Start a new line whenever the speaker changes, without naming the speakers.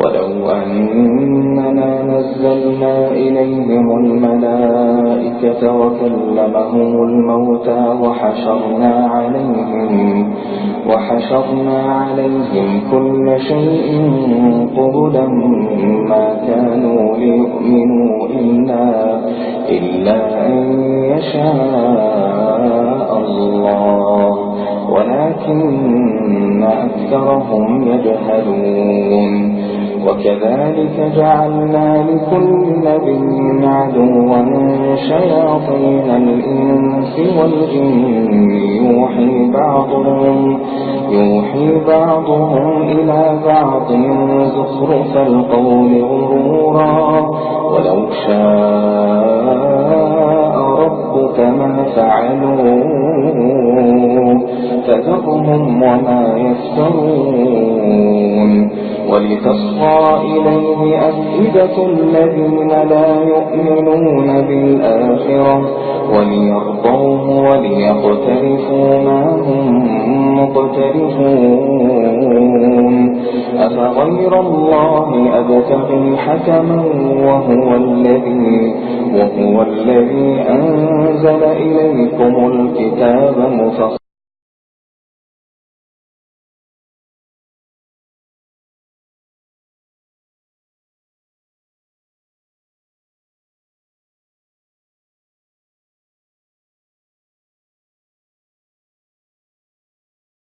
ولو أننا نزلنا إليهم الملائكة وكلمهم الموتى وحشرنا عليهم كل شيء قبلا ما كانوا ليؤمنوا إلا أن يشاء الله ولكن أكثرهم يجهلون. وكذلك جعلنا لكل نبي عدوا شياطين الإنس والجن يوحي بعضهم إلى بعض زخرف القول غرورا ولو شاء ربك ما فعلوه فذرهم وما يفترون. ولتصغى إليه أفئدة الذين لا يؤمنون بالآخرة وليرضوه وليقترفوا ما هم مقترفون. أفغير الله أبتغي حكما وهو الذي أنزل إليكم الكتاب مفصلا